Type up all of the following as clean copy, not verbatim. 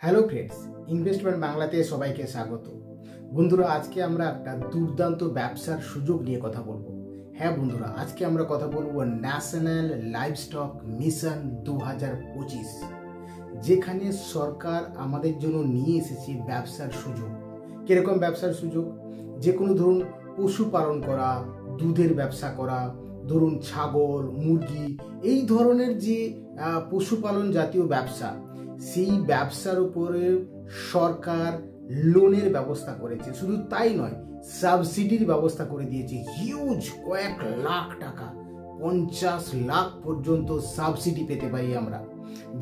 Hello friends, investment বাংলাতে সবাইকে স্বাগত। বন্ধুরা, আজকে আমরা একটা দুর্দান্ত ব্যবসার সুযোগ নিয়ে কথা বলবো। হ্যাঁ বন্ধুরা, আজকে আমরা কথা বলবো ন্যাশনাল লাইভস্টক মিশন 2025, যেখানে সরকার আমাদের জন্য নিয়ে এসেছে ব্যবসার সুযোগ। কিরকম ব্যবসার সুযোগ? যে কোনো ধরুন পশুপালন করা, দুধের ব্যবসা করা, ধরুন ছাগল, মুরগি, এই ধরনের যে পশুপালন জাতীয় ব্যবসা, সেই ব্যবসার উপরে সরকার লোনের ব্যবস্থা করেছে। শুধু তাই নয়, সাবসিডির ব্যবস্থা করে দিয়েছে। হিউজ কয়েক লাখ টাকা, 50 লাখ পর্যন্ত সাবসিডি পেতে পারি আমরা।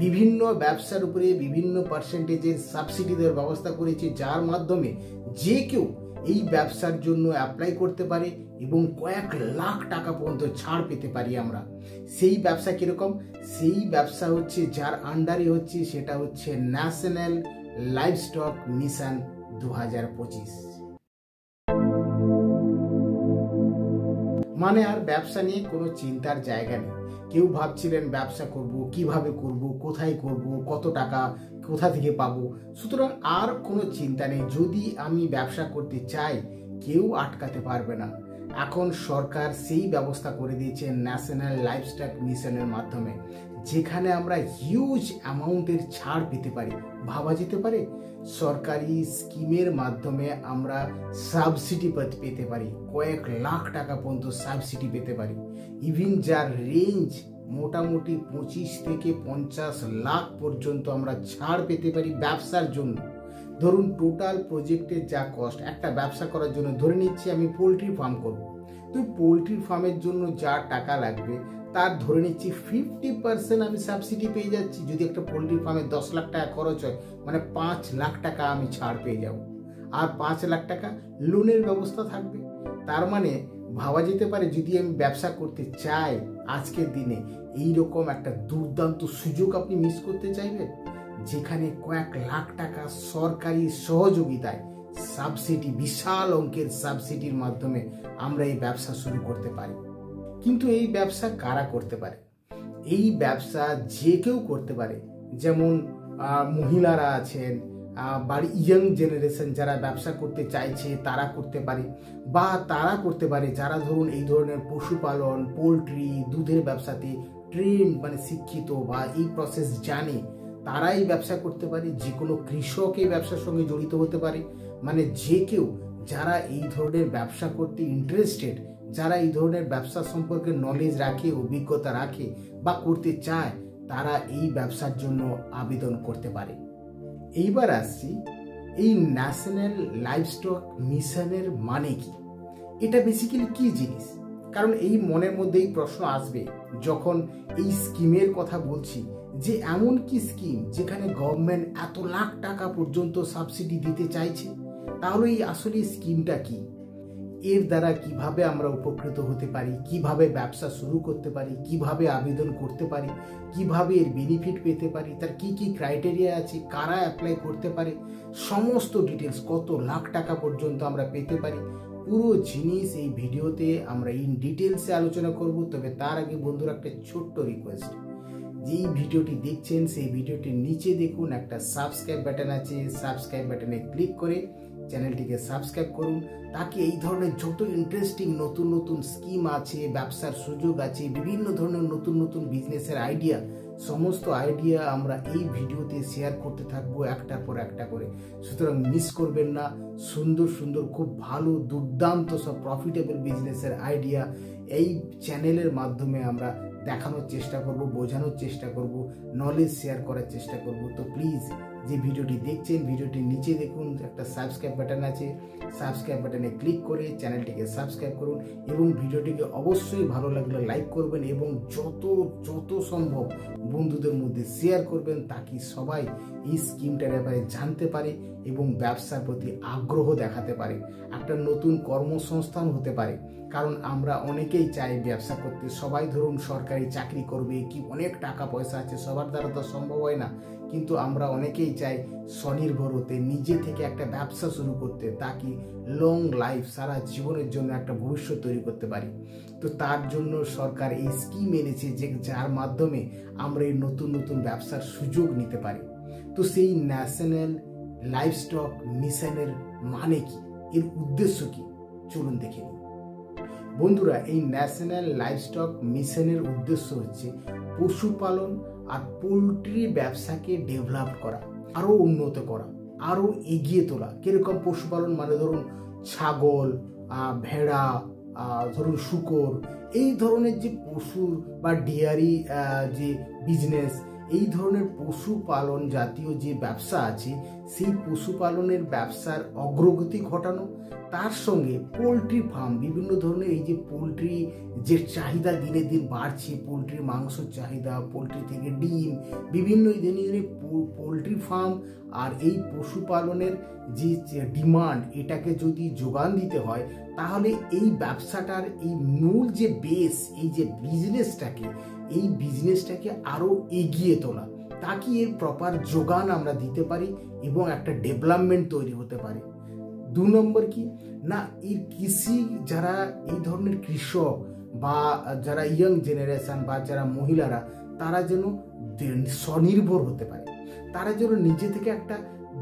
বিভিন্ন ব্যবসার উপরে বিভিন্ন পার্সেন্টেজের সাবসিডি দেওয়ার ব্যবস্থা করেছে, যার মাধ্যমে যে কেউ এই ব্যবসার জন্য অ্যাপ্লাই করতে পারে এবং কয়েক লাখ টাকা পর্যন্ত ছাড় পেতে পারি আমরা। সেই ব্যবসা কিরকম? সেই ব্যবসা হচ্ছে যার আন্ডারে হচ্ছে, সেটা হচ্ছে ন্যাশনাল লাইভস্টক মিশন 2025। মানে আর ব্যবসা নিয়ে কোনো চিন্তার জায়গা নেই। কেউ ভাবছিলেন ব্যবসা করব, কিভাবে করব, কোথায় করব, কত টাকা কোথা থেকে পাবো। সুতরাং আর কোনো চিন্তা নেই। যদি আমি ব্যবসা করতে চাই, কেউ আটকাতে পারবে না। এখন সরকার সেই ব্যবস্থা করে দিয়েছে ন্যাশনাল লাইভস্টক মিশনের মাধ্যমে, যেখানে আমরা হিউজ অ্যামাউন্টের ছাড় পেতে পারি। ভাবা যেতে পারে সরকারি স্কিমের মাধ্যমে আমরা সাবসিডি পেতে পারি, কয়েক লাখ টাকা পর্যন্ত সাবসিডি পেতে পারি। ইভিন যার রেঞ্জ মোটামুটি 25 থেকে 50 লাখ পর্যন্ত আমরা ছাড় পেতে পারি ব্যবসার জন্য। ধরুন টোটাল প্রজেক্টের যা কস্ট, একটা ব্যবসা করার জন্য ধরে নিচ্ছি আমি পোলট্রি ফার্ম করব, তো পোলট্রি ফার্মের জন্য যা টাকা লাগবে তার ধরে নিচ্ছি 50% আমি সাবসিডি পেয়ে যাচ্ছি। যদি একটা পোলট্রি ফার্মে 10 লাখ টাকা খরচ হয়, মানে 5 লাখ টাকা আমি ছাড় পেয়ে যাব। আর 5 লাখ টাকা লোনের ব্যবস্থা থাকবে। তার মানে ভাবা যেতে পারে, যদি আমি ব্যবসা করতে চাই আজকের দিনে, এইরকম একটা দুর্দান্ত সুযোগ আপনি মিস করতে চাইবেন, যেখানে কয়েক লাখ টাকা সরকারি সহযোগিতায় সাবসিডি, বিশাল অঙ্কের সাবসিডির মাধ্যমে আমরা এই ব্যবসা শুরু করতে পারি। কিন্তু এই ব্যবসা কারা করতে পারে? এই ব্যবসা যে কেউ করতে পারে। যেমন মহিলারা আছেন, বাড়ি ইয়াং জেনারেশন যারা ব্যবসা করতে চাইছে তারা করতে পারে, বা তারা করতে পারে যারা ধরুন এই ধরনের পশুপালন, পোলট্রি, দুধের ব্যবসাতে ট্রেন মানে শিক্ষিত বা এই প্রসেস জানে, তারা এই ব্যবসা করতে পারে। যে কোনো কৃষক এই ব্যবসার সঙ্গে জড়িত হতে পারে। মানে যে কেউ যারা এই ধরনের ব্যবসা করতে ইন্টারেস্টেড, যারা এই ধরনের ব্যবসা সম্পর্কে নলেজ রাখে, অভিজ্ঞতা রাখে বা করতে চায়, তারা এই ব্যবসার জন্য আবেদন করতে পারে। এইবার আসছি, এই ন্যাশনাল লাইভস্টক মিশনের মানে কি? এটা বেসিক্যালি কি জিনিস? কারণ এই মনের মধ্যে এই প্রশ্ন আসবে যখন এই স্কিমের কথা বলছি, যে এমন কি স্কিম যেখানে গভর্নমেন্ট এত লাখ টাকা পর্যন্ত সাবসিডি দিতে চাইছে। তাহলে এই আসলে স্কিমটা কি? এর দ্বারা কিভাবে আমরা উপকৃত হতে পারি, কিভাবে ব্যবসা শুরু করতে পারি, কিভাবে আবেদন করতে পারি, কিভাবে এর বেনিফিট পেতে পারি, তার কি কি ক্রাইটেরিয়া আছে, কারা অ্যাপ্লাই করতে পারে, সমস্ত ডিটেলস, কত লাখ টাকা পর্যন্ত আমরা পেতে পারি, পুরো জিনিস এই ভিডিওতে আমরা ইন ডিটেলসে আলোচনা করব। তবে তার আগে বন্ধুরা একটা ছোট্ট রিকোয়েস্ট, যেই ভিডিওটি দেখছেন সেই ভিডিওটির নিচে দেখুন একটা সাবস্ক্রাইব বাটন আছে, সাবস্ক্রাইব বাটনে ক্লিক করে চ্যানেলটিকে সাবস্ক্রাইব করুন, তাকে এই ধরনের যত ইন্টারেস্টিং নতুন নতুন স্কিম আছে, ব্যবসার সুযোগ আছে, বিভিন্ন ধরনের নতুন নতুন বিজনেসের আইডিয়া, সমস্ত আইডিয়া আমরা এই ভিডিওতে শেয়ার করতে থাকবো একটার পর একটা করে। সুতরাং মিস করবেন না। সুন্দর সুন্দর খুব ভালো দুর্দান্ত সব প্রফিটেবল বিজনেসের আইডিয়া এই চ্যানেলের মাধ্যমে আমরা দেখানোর চেষ্টা করব, বোঝানোর চেষ্টা করব, নলেজ শেয়ার করার চেষ্টা করব। তো প্লিজ, যে ভিডিওটি দেখছেন ভিডিওটির নিচে দেখুন একটা সাবস্ক্রাইব বাটন আছে, সাবস্ক্রাইব বাটনে ক্লিক করে চ্যানেলটিকে সাবস্ক্রাইব করুন এবং ভিডিওটিকে অবশ্যই ভালো লাগলে লাইক করবেন এবং যত যত সম্ভব বন্ধুদের মধ্যে শেয়ার করবেন, তাকে সবাই এই স্কিমটার ব্যাপারে জানতে পারে এবং ব্যবসার প্রতি আগ্রহ দেখাতে পারে, একটা নতুন কর্মসংস্থান হতে পারে। কারণ আমরা অনেকেই চাই ব্যবসা করতে, সবাই ধরুন সরকারি চাকরি করবে, কি অনেক টাকা পয়সা আছে, সবার দ্বারা তো সম্ভব হয় না, কিন্তু আমরা অনেকেই চাই স্বনির্ভর হতে, নিজে থেকে একটা ব্যবসা শুরু করতে, তাকে লং লাইফ, সারা জীবনের জন্য একটা ভবিষ্যৎ তৈরি করতে পারি। তো তার জন্য সরকার এই স্কিম এনেছে, যে যার মাধ্যমে আমরা এই নতুন নতুন ব্যবসার সুযোগ নিতে পারি। তো সেই ন্যাশনাল লাইভস্টক মিশনের মানে কি, এর উদ্দেশ্য কি, চলুন দেখে নিই। বন্ধুরা, এই ন্যাশনাল লাইভস্টক মিশনের উদ্দেশ্য হচ্ছে পশুপালন আর পোলট্রি ব্যবসাকে ডেভেলপ করা, আরও উন্নত করা, আরও এগিয়ে তোলা। কিরকম পশুপালন মানে ধরুন ছাগল, ভেড়া, ধরুন শূকর, এই ধরনের যে পশুর বা ডেয়ারি যে বিজনেস, এই ধরনের পশুপালন জাতীয় যে ব্যবসা আছে, সেই পশুপালনের ব্যবসার অগ্রগতি ঘটানো। তার সঙ্গে পোলট্রি ফার্ম, বিভিন্ন ধরনের এই যে পোলট্রি যে চাহিদা দিনে দিন বাড়ছে, পোলট্রির মাংসের চাহিদা, পোলট্রি থেকে ডিম, বিভিন্ন দিনে পোলট্রি ফার্ম আর এই পশুপালনের যে ডিমান্ড, এটাকে যদি যোগান দিতে হয়, তাহলে এই ব্যবসাটার এই মূল যে বেস, এই যে বিজনেসটাকে আরও এগিয়ে তোলা, তাকে এর প্রপার যোগান আমরা দিতে পারি এবং একটা ডেভেলপমেন্ট তৈরি হতে পারে। 2 নম্বর কি না, এই কৃষি যারা এই ধরনের কৃষক বা যারা ইয়ং জেনারেশন বা যারা মহিলারা, তারা যেন স্বনির্ভর হতে পারে, তারা যেন নিজে থেকে একটা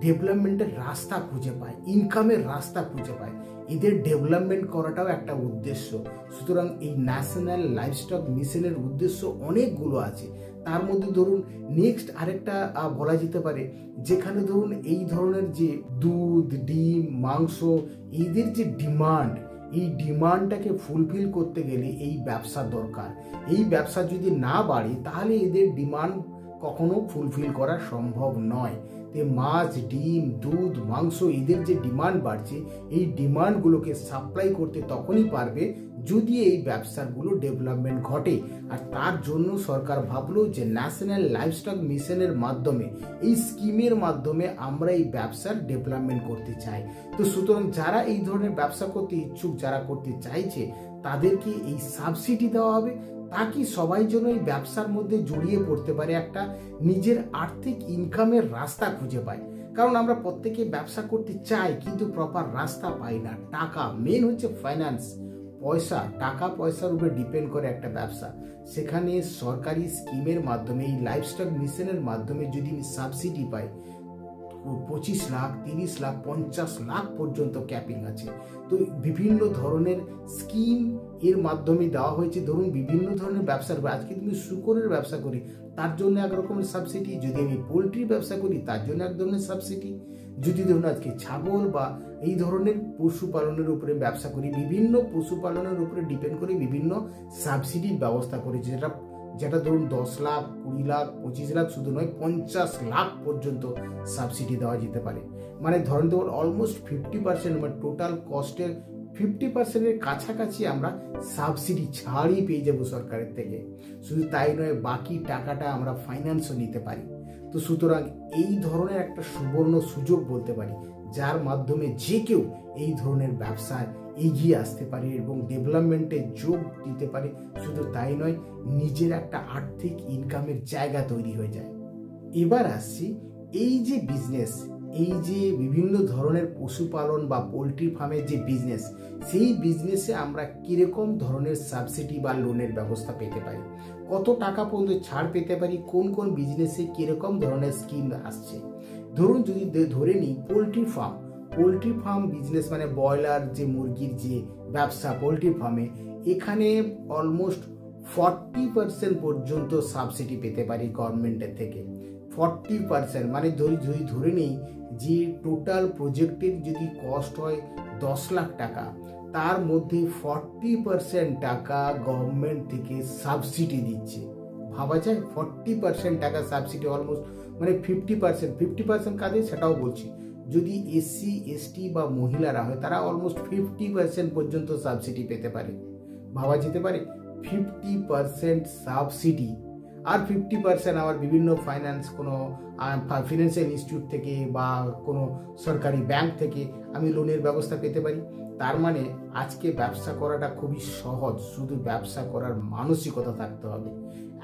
ডেভেলপমেন্টের রাস্তা খুঁজে পায়, ইনকামের রাস্তা খুঁজে পায়। এদের ডেভেলপমেন্ট করাটাও একটা উদ্দেশ্য। সুতরাং এই ন্যাশনাল লাইভস্টক মিশনের উদ্দেশ্য অনেকগুলো আছে। তার মধ্যে ধরুন নেক্সট আরেকটা বলা যেতে পারে, যেখানে ধরুন এই ধরনের যে দুধ, ডিম, মাংস, এদের যে ডিমান্ড, এই ডিমান্ডটাকে ফুলফিল করতে গেলে এই ব্যবসা দরকার। এই ব্যবসা যদি না বাড়ে, তাহলে এদের ডিমান্ড কখনো ফুলফিল করা সম্ভব নয়। মাছ, ডিম, দুধ, মাংস, এদের যে ডিমান্ড বাড়ছে, এই ডিমান্ডগুলোকে সাপ্লাই করতে তখনই পারবে যদি এই ব্যবসাগুলো ডেভেলপমেন্ট ঘটে। আর তার জন্য সরকার ভাবলো যে ন্যাশনাল লাইভস্টক মিশনের মাধ্যমে, এই স্কিমের মাধ্যমে আমরা এই ব্যবসার ডেভেলপমেন্ট করতে চাই। তো সুতরাং যারা এই ধরনের ব্যবসা করতে ইচ্ছুক, যারা করতে চাইছে, তাদেরকে এই সাবসিডি দেওয়া হবে, তাকে সবাই যেন এই ব্যবসার মধ্যে জড়িয়ে পড়তে পারে, একটা নিজের আর্থিক ইনকামের রাস্তা খুঁজে পায়। কারণ আমরা প্রত্যেকে ব্যবসা করতে চাই, কিন্তু প্রপার রাস্তা পাই না। টাকা মেন হচ্ছে ফাইন্যান্স, পয়সা, টাকা পয়সার উপরে ডিপেন্ড করে একটা ব্যবসা। সেখানে সরকারি স্কিমের মাধ্যমে, এই লাইভস্টক মিশনের মাধ্যমে যদি আমি সাবসিডি পাই, 25 লাখ, 30 লাখ, 50 লাখ পর্যন্ত ক্যাপিং আছে। তো বিভিন্ন ধরনের স্কিম এর মাধ্যমে দেওয়া হয়েছে। ধরুন বিভিন্ন ধরনের ব্যবসার, আজকে তুমি শূকরের ব্যবসা করি, তার জন্য এক রকমের সাবসিডি। যদি আমি পোলট্রির ব্যবসা করি, তার জন্য এক ধরনের সাবসিডি। যদি ধরুন আজকে ছাগল বা এই ধরনের পশুপালনের উপরে ব্যবসা করি, বিভিন্ন পশুপালনের উপরে ডিপেন্ড করে বিভিন্ন সাবসিডির ব্যবস্থা করেছে, যেটা ধরুন 10 লাখ, 20 লাখ, 25 লাখ শুধু নয়, 50 লাখ পর্যন্ত সাবসিডি দেওয়া যেতে পারে। মানে ধরেন তো অলমোস্ট 50%, মানে টোটাল কস্টের 50%-এর কাছাকাছি আমরা সাবসিডি ছাড়ই পেয়ে যাবো সরকারের থেকে। শুধু তাই নয়, বাকি টাকাটা আমরা ফাইন্যান্সও নিতে পারি। তো সুতরাং এই ধরনের একটা সুবর্ণ সুযোগ বলতে পারি, যার মাধ্যমে যে কেউ এই ধরনের ব্যবসায় এগিয়ে আসতে পারে এবং ডেভেলপমেন্টে যোগ দিতে পারে। শুধু তাই নয়, নিজের একটা আর্থিক ইনকামের জায়গা তৈরি হয়ে যায়। এবার আসছি, এই যে বিজনেস, এই যে বিভিন্ন ধরনের পশুপালন বা পোলট্রি ফার্মের যে বিজনেস, সেই বিজনেসে আমরা কিরকম ধরনের সাবসিডি বা লোনের ব্যবস্থা পেতে পারি, কত টাকা পর্যন্ত ছাড় পেতে পারি, কোন কোন বিজনেসে কিরকম ধরনের স্কিম আসছে। ধরুন যদি ধরে নিই পোলট্রি ফার্ম বিজনেস, মানে ব্রয়লার যে মুরগির যে ব্যবসা পোলট্রি ফার্মে, এখানে অলমোস্ট 40% পর্যন্ত সাবসিডি পেতে পারি গভর্নমেন্টের থেকে। 40% মানে যদি ধরে নিই যে টোটাল প্রজেক্টের যদি কস্ট হয় 10 লাখ টাকা, তার মধ্যে 40% টাকা গভর্নমেন্ট থেকে সাবসিডি দিচ্ছে। ভাবা যায় 40% টাকা সাবসিডি, অলমোস্ট মানে 50% কাদের সেটাও বলছি। যদি এসসি, এসটি বা মহিলারা হয়, তারা অলমোস্ট 50% পর্যন্ত সাবসিডি পেতে পারে। ভাবা যেতে পারে 50% সাবসিডি, আর 50% আবার বিভিন্ন কোনো ফিনান্সিয়াল ইনস্টিটিউট থেকে বা কোনো সরকারি ব্যাংক থেকে আমি লোনের ব্যবস্থা পেতে পারি। তার মানে আজকে ব্যবসা করাটা খুবই সহজ, শুধু ব্যবসা করার মানসিকতা থাকতে হবে।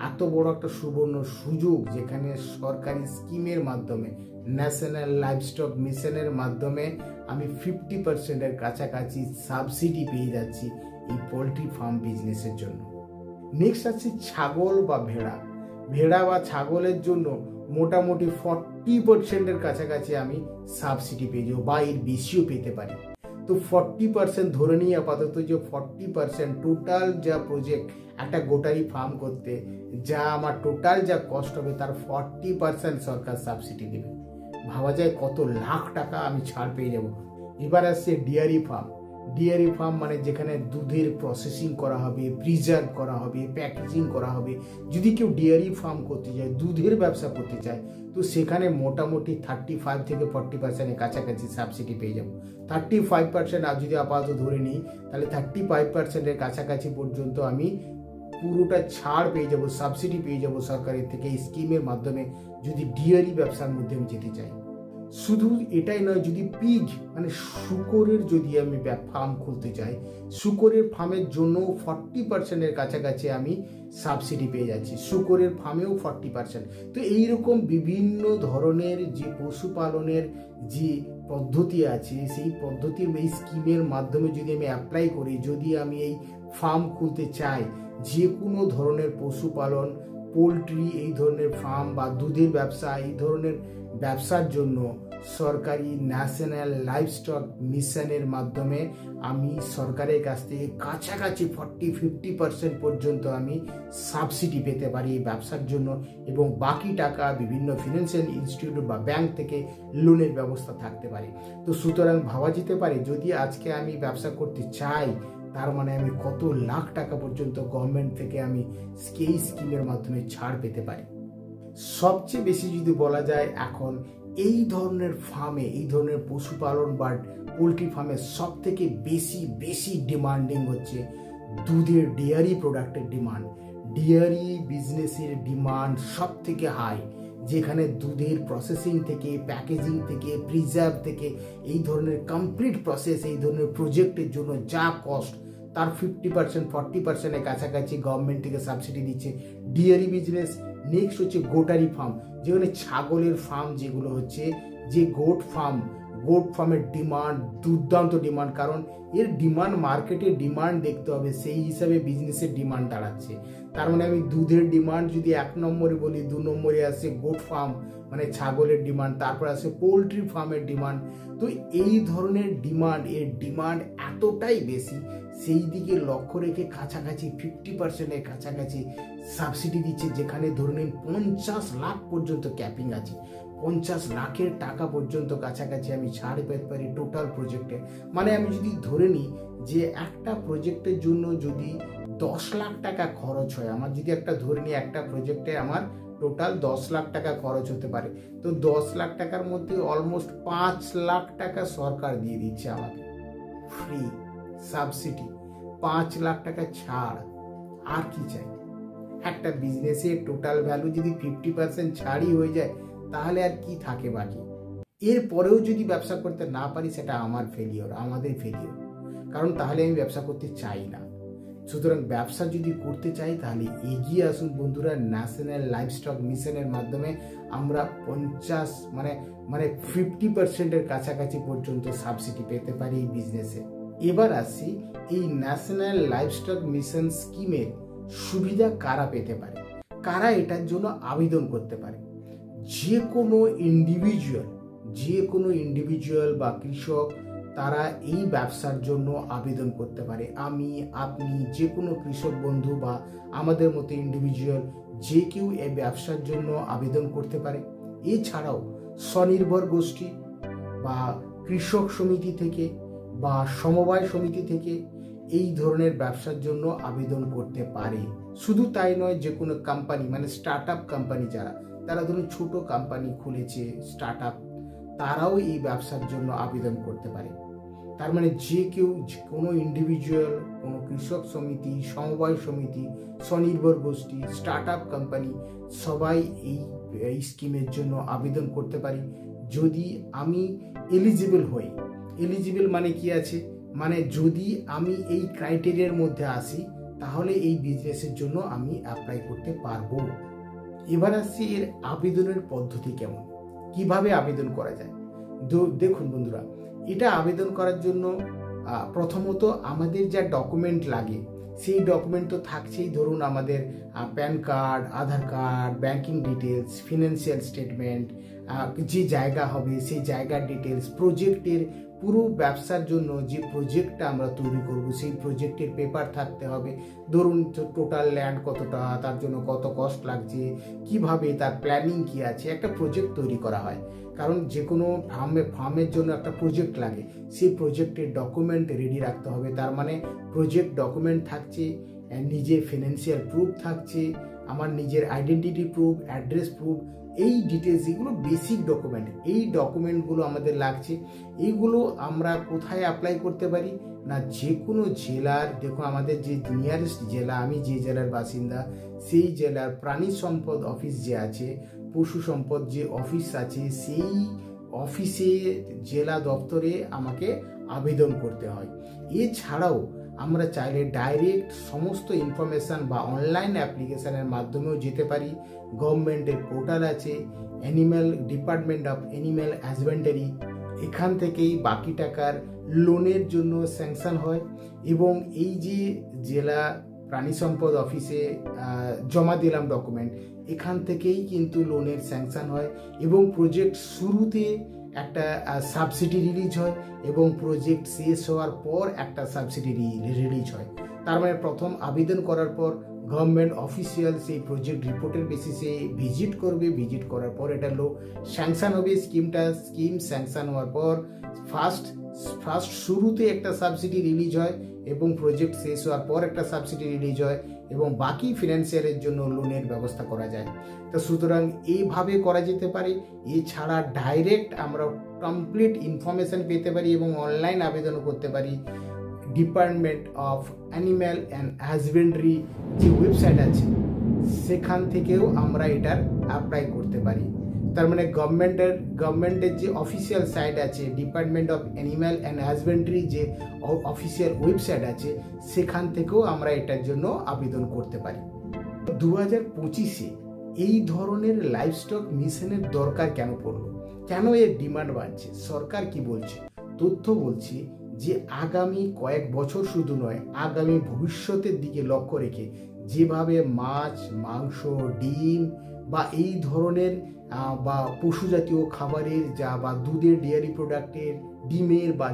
এত বড় একটা সুবর্ণ সুযোগ, যেখানে সরকারি স্কিমের মাধ্যমে, ন্যাশনাল লাইভস্টক মিশনের মাধ্যমে আমি 50%-এর কাছাকাছি সাবসিডি পেয়ে যাচ্ছি এই পোলট্রি ফার্ম বিজনেসের জন্য। নেক্সট আছে ছাগল বা ভেড়া বা ছাগলের জন্য মোটামুটি 40% কাছাকাছি আমি সাবসিডি পেয়ে যাবো বা এর বেশিও পেতে পারি। তো 40% ধরে নিই আপাতত যে 40% টোটাল যা প্রজেক্ট একটা গোটারি ফার্ম করতে যা আমার টোটাল যা কষ্ট হবে তার 40% সরকার সাবসিডি দেবে। ভাবা যায় কত লাখ টাকা আমি ছাড় পেয়ে যাব। এবার আসছে ডেয়ারি ফার্ম। ডেয়ারি ফার্ম মানে যেখানে দুধের প্রসেসিং করা হবে, প্রিজার্ভ করা হবে, প্যাকেজিং করা হবে। যদি কেউ ডেয়ারি ফার্ম করতে চায়, দুধের ব্যবসা করতে চায়, তো সেখানে মোটামুটি 35 থেকে 40% কাছাকাছি সাবসিডি পেয়ে যাবো। 35% আর যদি আপাতত ধরে নিই তাহলে 35% কাছাকাছি পর্যন্ত আমি পুরোটা ছাড় পেয়ে যাব, সাবসিডি পেয়ে যাব সরকারের থেকে এই স্কিমের মাধ্যমে যদি ডেয়ারি ব্যবসার মধ্যে আমি যেতে চাই। শুধু এটাই নয়, যদি পিগ মানে শূকরের যদি আমি ফার্ম খুলতে চাই, শূকরের ফার্মের জন্য 40% কাছাকাছি আমি সাবসিডি পেয়ে যাচ্ছি, শূকরের ফার্মেও 40%। তো এইরকম বিভিন্ন ধরনের যে পশুপালনের যে পদ্ধতি আছে সেই পদ্ধতির এই স্কিমের মাধ্যমে যদি আমি অ্যাপ্লাই করি, যদি আমি এই ফার্ম খুলতে চাই, যে কোনো ধরনের পশুপালন, পোলট্রি এই ধরনের ফার্ম বা দুধের ব্যবসা এই ধরনের ব্যবসার জন্য সরকারি ন্যাশনাল লাইভস্টক মিশনের মাধ্যমে আমি সরকারের কাছ থেকে কাছাকাছি 40-50% পর্যন্ত আমি সাবসিডি পেতে পারি এই ব্যবসার জন্য, এবং বাকি টাকা বিভিন্ন ফিনান্সিয়াল ইনস্টিটিউট বা ব্যাংক থেকে লোনের ব্যবস্থা থাকতে পারে। তো সুতরাং ভাবা যেতে পারে যদি আজকে আমি ব্যবসা করতে চাই, তার মানে আমি কত লাখ টাকা পর্যন্ত গভর্নমেন্ট থেকে আমি এই স্কিমের মাধ্যমে ছাড় পেতে পারি। সবচেয়ে বেশি যদি বলা যায় এখন এই ধরনের ফার্মে, এই ধরনের পশুপালন বা পোলট্রি ফার্মে সব থেকে বেশি ডিমান্ডিং হচ্ছে দুধের ডেয়ারি প্রোডাক্টের ডিমান্ড। ডেয়ারি বিজনেসের ডিমান্ড সব থেকে হাই, যেখানে দুধের প্রসেসিং থেকে, প্যাকেজিং থেকে, প্রিজার্ভ থেকে এই ধরনের কমপ্লিট প্রসেস, এই ধরনের প্রজেক্টের জন্য যা কস্ট তার 50-40% কাছাকাছি গভর্নমেন্ট থেকে সাবসিডি দিচ্ছে ডেয়ারি বিজনেস। নেক্সট হচ্ছে গোটারি ফার্ম, যেখানে ছাগলের ফার্ম যেগুলো হচ্ছে, যে গোট ফার্মের ডিমান্ড দুর্দান্ত ডিমান্ড, কারণ এর ডিমান্ড মার্কেটের ডিমান্ড দেখতে হবে, সেই হিসাবে বিজনেসের ডিমান্ড দাঁড়াচ্ছে। তার মানে আমি দুধের ডিমান্ড যদি 1 নম্বরে বলি, 2 নম্বরে আসে গোট ফার্ম মানে ছাগলের ডিমান্ড, তারপর আসে পোলট্রি ফার্মের ডিমান্ড। তো এই ধরনের ডিমান্ড, এর ডিমান্ড এতটাই বেশি, সেই দিকে লক্ষ্য রেখে কাছাকাছি 50% কাছাকাছি সাবসিডি দিচ্ছে, যেখানে ধরে নিন 50 লাখ পর্যন্ত ক্যাপিং আছে, 50 লাখের টাকা পর্যন্ত কাছাকাছি আমি ছাড় পেতে পারি টোটাল প্রজেক্টে। মানে আমি যদি ধরে নিই যে একটা প্রজেক্টের জন্য যদি 10 লাখ টাকা খরচ হয়, আমার যদি একটা ধরে নিই একটা প্রজেক্টে আমার টোটাল 10 লাখ টাকা খরচ হতে পারে, তো 10 লাখ টাকার মধ্যে অলমোস্ট 5 লাখ টাকা সরকার দিয়ে দিচ্ছে আমাকে ফ্রি সাবসিডি, 5 লাখ টাকা ছাড়। আর কি চাই? একটা বিজনেসের টোটাল ভ্যালু যদি 50% ছাড়ই হয়ে যায়, তাহলে আর কি থাকে বাকি? এরপরেও যদি ব্যবসা করতে না পারি, সেটা আমার ফেলিওর, আমাদের ফেলিওর, কারণ তাহলে আমি ব্যবসা করতে চাই না। সুতরাং ব্যবসা যদি করতে চাই তাহলে এগিয়ে আসুন বন্ধুরা, ন্যাশনাল লাইভস্টক মিশনের মাধ্যমে আমরা 50% কাছাকাছি পর্যন্ত সাবসিডি পেতে পারি এই বিজনেসে। এবার আসি এই ন্যাশনাল লাইভস্টক মিশন স্কিমের সুবিধা কারা পেতে পারে, কারা এটার জন্য আবেদন করতে পারে। যে কোনো ইন্ডিভিজুয়াল বা কৃষক তারা এই ব্যবসার জন্য আবেদন করতে পারে। আমি, আপনি, যে কোনো কৃষক বন্ধু বা আমাদের মতো ইন্ডিভিজুয়াল যে কেউ এই ব্যবসার জন্য আবেদন করতে পারে। এছাড়াও স্বনির্ভর গোষ্ঠী বা কৃষক সমিতি থেকে বা সমবায় সমিতি থেকে এই ধরনের ব্যবসার জন্য আবেদন করতে পারে। শুধু তাই নয়, যে কোনো কোম্পানি মানে স্টার্ট আপ কোম্পানি তারা ধরুন ছোট কোম্পানি খুলেছে, স্টার্ট আপ, তারাও এই ব্যবসার জন্য আবেদন করতে পারে। তার মানে যে কেউ, কোনো ইন্ডিভিজুয়াল, কোনো কৃষক সমিতি, সমবায় সমিতি, স্বনির্ভর গোষ্ঠী, স্টার্ট আপ কোম্পানি সবাই এই স্কিমের জন্য আবেদন করতে পারি যদি আমি এলিজিবল হই। এলিজিবল মানে কি আছে, মানে যদি আমি এই ক্রাইটেরিয়ার মধ্যে আসি, তাহলে এই বিজনেসের জন্য আমি অ্যাপ্লাই করতে পারবো। এবার আসছি এর আবেদনের পদ্ধতি কেমন, কিভাবে আবেদন করা যায়। দেখুন বন্ধুরা, এটা আবেদন করার জন্য প্রথমত আমাদের যা ডকুমেন্ট লাগে সেই ডকুমেন্ট তো থাকছেই, ধরুন আমাদের pan card, Aadhaar card, banking details, financial statement, যে জায়গা হবে সেই জায়গার ডিটেলস, প্রজেক্টের পুরো ব্যবসার জন্য যে প্রজেক্টটা আমরা তৈরি করব সেই প্রজেক্টের পেপার থাকতে হবে। ধরুন টোটাল ল্যান্ড কতটা, তার জন্য কত কস্ট লাগছে, কিভাবে তার প্ল্যানিং কি আছে, একটা প্রজেক্ট তৈরি করা হয়। কারণ যে কোনো ফার্মের জন্য একটা প্রজেক্ট লাগে, সেই প্রজেক্টের ডকুমেন্ট রেডি রাখতে হবে। তার মানে প্রজেক্ট ডকুমেন্ট থাকছে, নিজের ফিনান্সিয়াল প্রুফ থাকছে, আমার নিজের আইডেন্টিটি প্রুফ, অ্যাড্রেস প্রুফ, এই ডিটেলস, এগুলো বেসিক ডকুমেন্ট। এই ডকুমেন্টগুলো আমাদের লাগছে। এইগুলো আমরা কোথায় অ্যাপ্লাই করতে পারি না, যে কোনো জেলার, দেখুন আমাদের যে নিয়ারেস্ট জেলা, আমি যে জেলার বাসিন্দা সেই জেলার প্রাণী সম্পদ অফিস যে আছে, পশু সম্পদ যে অফিস আছে, সেই অফিসে, জেলা দপ্তরে আমাকে আবেদন করতে হয়। এছাড়াও আমরা চাইলে ডাইরেক্ট সমস্ত ইনফরমেশান বা অনলাইন অ্যাপ্লিকেশানের মাধ্যমেও যেতে পারি। গভর্নমেন্টের পোর্টাল আছে, ডিপার্টমেন্ট অফ অ্যানিম্যাল হাজবেন্ডারি, এখান থেকেই বাকি টাকার লোনের জন্য স্যাংশন হয়। এবং এই যে জেলা প্রাণী সম্পদ অফিসে জমা দিলাম ডকুমেন্ট, এখান থেকেই কিন্তু লোনের স্যাংশন হয়। এবং প্রজেক্ট শুরুতে একটা সাবসিডি রিলিজ হয় এবং প্রজেক্ট শেষ হওয়ার পর একটা সাবসিডি রিলিজ হয়। তার মানে প্রথম আবেদন করার পর গভর্নমেন্ট অফিসিয়াল সেই প্রজেক্ট রিপোর্টের বেসিসে ভিজিট করবে, ভিজিট করার পর এটা স্যাংশন হবে। স্কিম স্যাংশন হওয়ার পর ফার্স্ট শুরুতে একটা সাবসিডি রিলিজ হয় এবং প্রজেক্ট শেষ হওয়ার পর একটা সাবসিডি রিলিজ হয় এবং বাকি ফিনান্সিয়ালের জন্য লোনের ব্যবস্থা করা যায়। তো সুতরাং এইভাবে করা যেতে পারে। এছাড়া ডাইরেক্ট আমরা কমপ্লিট ইনফরমেশন পেতে পারি এবং অনলাইন আবেদনও করতে পারি। Department of animal and husbandry যে ওয়েবসাইট আছে সেখান থেকেও আমরা এটার অ্যাপ্লাই করতে পারি। তার মানে গভর্নমেন্টের যে অফিসিয়াল সাইট আছে, department of animal and husbandry যে অফিসিয়াল ওয়েবসাইট আছে, সেখান থেকেও আমরা এটার জন্য আবেদন করতে পারি। 2025-এ এই ধরনের লাইভস্টক মিশনের দরকার কেন পড়লো, কেন এর ডিমান্ড বাড়ছে, সরকার কি বলছে? তথ্য বলছে যে আগামী কয়েক বছর শুধু নয়, আগামী ভবিষ্যতের দিকে লক্ষ্য রেখে যেভাবে মাছ, মাংস, ডিম বা এই ধরনের বা পশু জাতীয় খাবারের বা দুধের, ডেয়ারি প্রোডাক্টের, ডিমের বা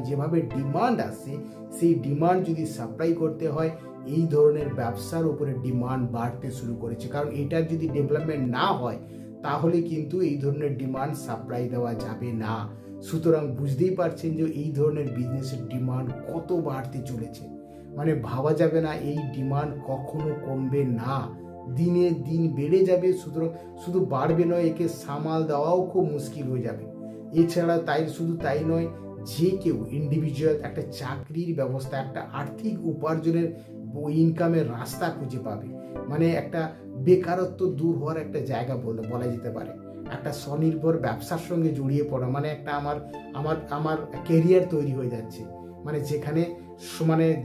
যেভাবে ডিমান্ড আসছে, সেই ডিমান্ড যদি সাপ্লাই করতে হয়, এই ধরনের ব্যবসার উপরে ডিমান্ড বাড়তে শুরু করেছে। কারণ এটার যদি ডেভেলপমেন্ট না হয় তাহলে কিন্তু এই ধরনের ডিমান্ড সাপ্লাই দেওয়া যাবে না। সুতরাং বুঝতেই পারছেন যে এই ধরনের বিজনেসের ডিমান্ড কত বাড়তে চলেছে। মানে ভাবা যাবে না এই ডিমান্ড কখনো কমবে না, দিনে দিন বেড়ে যাবে। সুতরাং শুধু বাড়বে নয়, একে সামাল দেওয়াও খুব মুশকিল হয়ে যাবে। এছাড়া শুধু তাই নয়, যে কেউ ইন্ডিভিজুয়াল একটা চাকরির ব্যবস্থা, একটা আর্থিক উপার্জনের ইনকামের রাস্তা খুঁজে পাবে। মানে একটা বেকারত্ব দূর হওয়ার একটা জায়গা বলা যেতে পারে। একটা স্বনির্ভর ব্যবসার সঙ্গে জড়িয়ে পড়া মানে একটা আমার ক্যারিয়ার তৈরি হয়ে যাচ্ছে। মানে যেখানে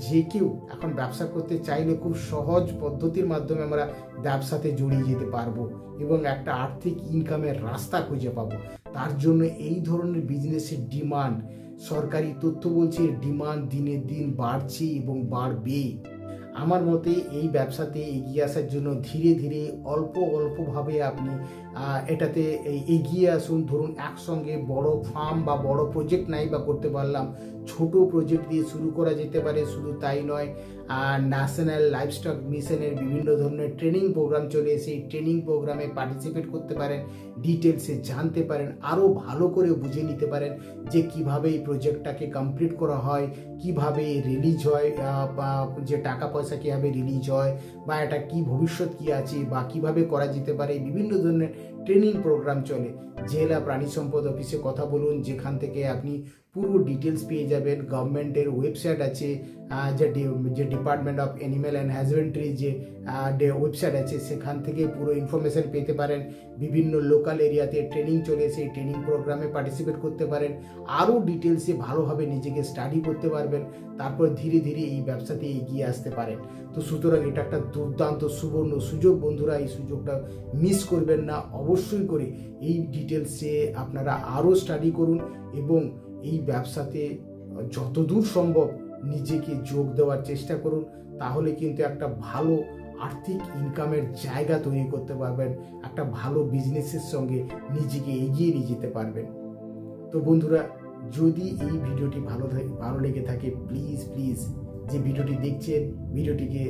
যে কেউ এখন ব্যবসা করতে চাইলে খুব সহজ পদ্ধতির মাধ্যমে আমরা ব্যবসাতে জড়িয়ে যেতে পারবো এবং একটা আর্থিক ইনকামের রাস্তা খুঁজে পাবো। তার জন্য এই ধরনের বিজনেসের ডিমান্ড, সরকারি তথ্য বলছে ডিমান্ড দিনের দিন বাড়ছে এবং বাড়বে। আমার মতে এই ব্যবসাতে এগিয়ে আসার জন্য ধীরে ধীরে অল্পভাবে আপনি এটাতে এগিয়ে আসুন। ধরুন একসঙ্গে বড় ফার্ম বা বড় প্রজেক্ট নাই বা করতে পারলাম, ছোট প্রজেক্ট দিয়ে শুরু করা যেতে পারে। শুধু তাই নয়, ন্যাশনাল লাইভস্টক মিশনের বিভিন্ন ধরনের ট্রেনিং প্রোগ্রাম চলে, সেই ট্রেনিং প্রোগ্রামে পার্টিসিপেট করতে পারেন, ডিটেলসে জানতে পারেন, আরও ভালো করে বুঝে নিতে পারেন যে কিভাবে এই প্রজেক্টটাকে কমপ্লিট করা হয়, কিভাবে রিলিজ হয়, বা যে টাকা পয়সা কীভাবে রিলিজ হয়, বা এটা কি ভবিষ্যৎ কি আছে বা কিভাবে করা যেতে পারে। বিভিন্ন ধরনের ট্রেনিং প্রোগ্রাম চলে। জেলা প্রাণী সম্পদ অফিসে কথা বলুন, যেখান থেকে আপনি পুরো ডিটেলস পেয়ে যাবেন। গভর্নমেন্টের ওয়েবসাইট আছে, যে department of animal and husbandry যে ওয়েবসাইট আছে, সেখান থেকে পুরো ইনফরমেশান পেতে পারেন। বিভিন্ন লোকাল এরিয়াতে ট্রেনিং চলে, সেই ট্রেনিং প্রোগ্রামে পার্টিসিপেট করতে পারেন, আরও ডিটেলসে ভালোভাবে নিজেকে স্টাডি করতে পারবেন। তারপর ধীরে ধীরে এই ব্যবসাতে এগিয়ে আসতে পারেন। তো সুতরাং এটা একটা দুর্দান্ত সুবর্ণ সুযোগ বন্ধুরা, এই সুযোগটা মিস করবেন না। অবশ্যই করে এই ডিটেলসে আপনারা আরও স্টাডি করুন এবং এই ব্যবসাতে যতদূর সম্ভব নিজেকে যোগ দেওয়ার চেষ্টা করুন, তাহলে কিন্তু একটা ভালো আর্থিক ইনকামের জায়গা তৈরি করতে পারবেন, একটা ভালো বিজনেসের সঙ্গে নিজেকে এগিয়ে নিয়ে যেতে পারবেন। তো বন্ধুরা, যদি এই ভিডিওটি ভালো লেগে থাকে, প্লিজ যে ভিডিওটি দেখছেন ভিডিওটিকে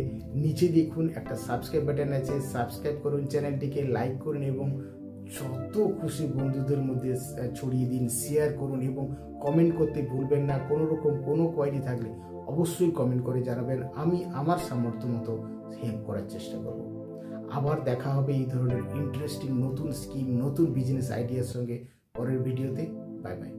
নিচে দেখুন একটা সাবস্ক্রাইব বাটন আছে, সাবস্ক্রাইব করুন, চ্যানেলটিকে লাইক করুন এবং যত খুশি বন্ধুদের মধ্যে ছড়িয়ে দিন, শেয়ার করুন এবং কমেন্ট করতে ভুলবেন না। কোনো রকম কোনো কোয়ারি থাকলে অবশ্যই কমেন্ট করে জানাবেন, আমি আমার সামর্থ্য মতো হেল্প করার চেষ্টা করব। আবার দেখা হবে এই ধরনের ইন্টারেস্টিং নতুন স্কিম, নতুন বিজনেস আইডিয়ার সঙ্গে পরের ভিডিওতে। Bye bye.